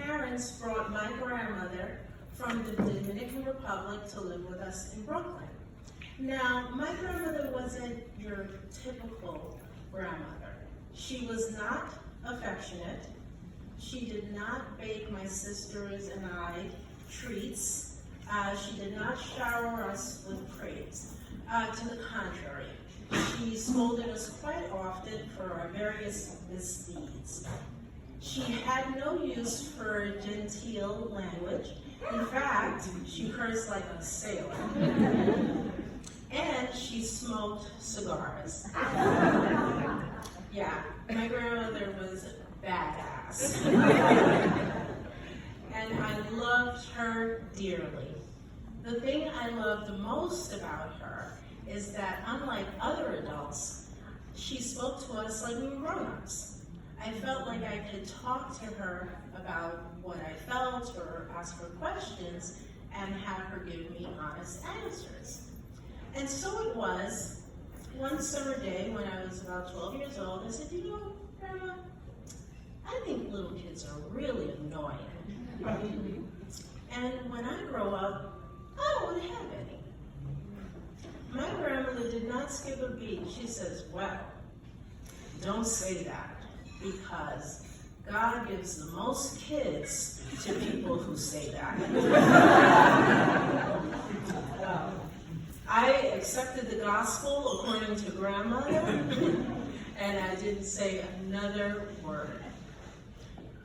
parents brought my grandmother from the Dominican Republic to live with us in Brooklyn. Now, my grandmother wasn't your typical grandmother. She was not affectionate. She did not bake my sisters and I treats. She did not shower us with praise. To the contrary, she scolded us quite often for our various misdeeds. She had no use for genteel language. In fact, she cursed like a sailor. And she smoked cigars. Yeah, my grandmother was badass. And I loved her dearly. The thing I loved the most about her is that, unlike other adults, she spoke to us like we were grown-ups. I felt like I could talk to her about what I felt or ask her questions and have her give me honest answers. And so it was, one summer day when I was about 12 years old, I said, you know, Grandma, I think little kids are really annoying. And when I grow up, I don't want to have any. My grandmother did not skip a beat. She says, well, don't say that, because God gives the most kids to people who say that. I accepted the gospel according to grandmother, and I didn't say another word.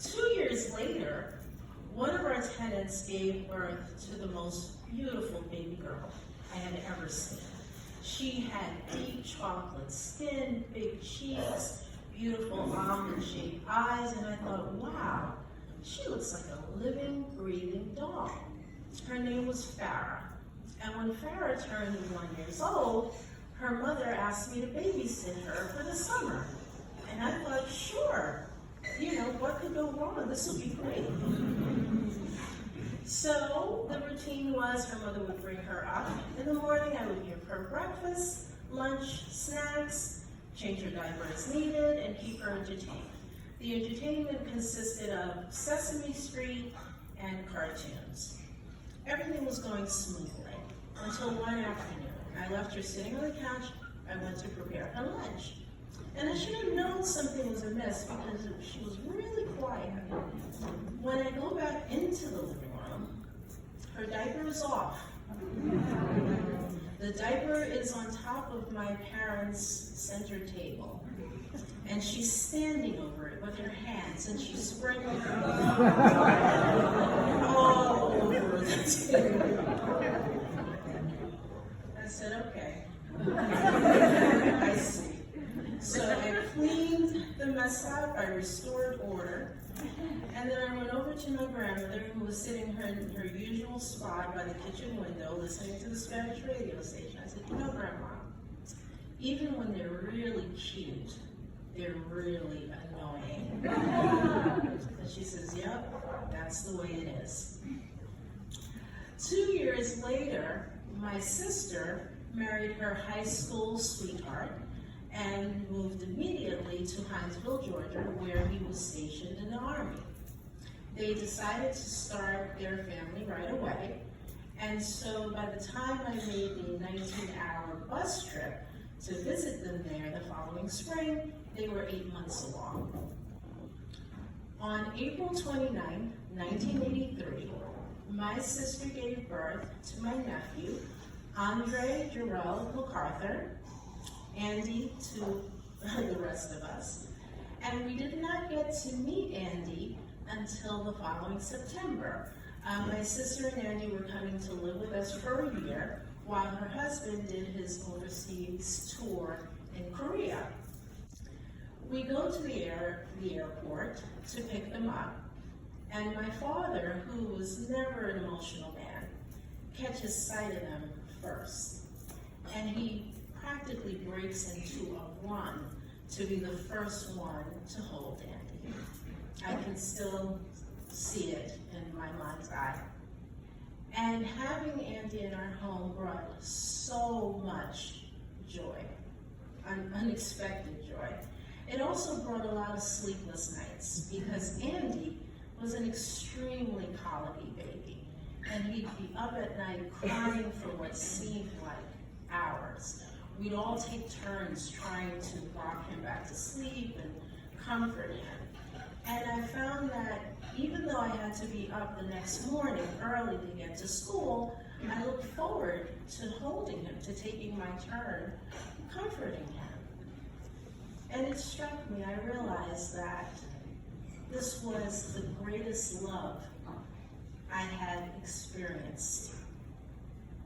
2 years later, one of our tenants gave birth to the most beautiful baby girl I had ever seen. She had deep chocolate skin, big cheeks, beautiful almond-shaped eyes, and I thought, wow, she looks like a living, breathing doll. Her name was Farah, and when Farah turned 1 year old, her mother asked me to babysit her for the summer. And I thought, sure, you know, what could go wrong? This will be great. So the routine was her mother would bring her up. In the morning, I would give her breakfast, lunch, snacks, change her diaper as needed, and keep her entertained. The entertainment consisted of Sesame Street and cartoons. Everything was going smoothly until one afternoon. I left her sitting on the couch. I went to prepare her lunch. And I should have known something was amiss because she was really quiet. When I go back into the living room, her diaper is off. The diaper is on top of my parents' center table. And she's standing over it with her hands, and she's spreading her all over the table. I said, okay. I see. So I cleaned the mess up, I restored order, and then I went over to my grandmother, who was sitting in her usual spot by the kitchen window listening to the Spanish radio station. I said, you know, Grandma, even when they're really cute, they're really annoying. And she says, yep, that's the way it is. 2 years later, my sister married her high school sweetheart and moved immediately to Hinesville, Georgia, where he was stationed in the Army. They decided to start their family right away, and so by the time I made the 19-hour bus trip to visit them there the following spring, they were 8 months along. On April 29, 1983, my sister gave birth to my nephew, Andre Jarrell MacArthur, Andy to the rest of us. And we did not get to meet Andy until the following September. My sister and Andy were coming to live with us for a year while her husband did his overseas tour in Korea. We go to the airport to pick them up, and my father, who was never an emotional man, catches sight of them first. And he practically breaks into a run to be the first one to hold Andy. I can still see it in my mind's eye. And having Andy in our home brought so much joy, unexpected joy. It also brought a lot of sleepless nights because Andy was an extremely colicky baby, and he'd be up at night crying for what seemed like hours. We'd all take turns trying to rock him back to sleep and comfort him. And I found that even though I had to be up the next morning early to get to school, I looked forward to holding him, to taking my turn, comforting him. And it struck me, I realized that this was the greatest love I had experienced.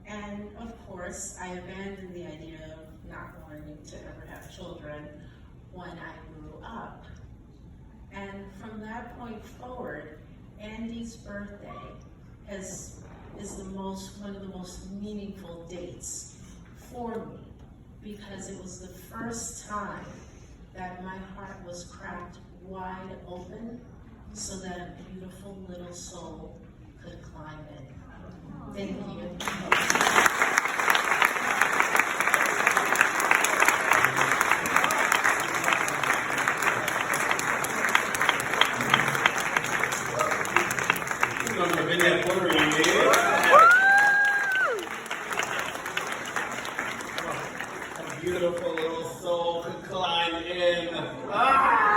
And of course, I abandoned the idea of not wanting to ever have children when I grew up. And from that point forward, Andy's birthday is one of the most meaningful dates for me, because it was the first time that my heart was cracked wide open so that a beautiful little soul could climb in. Thank you. Beautiful little soul could climb in. Ah!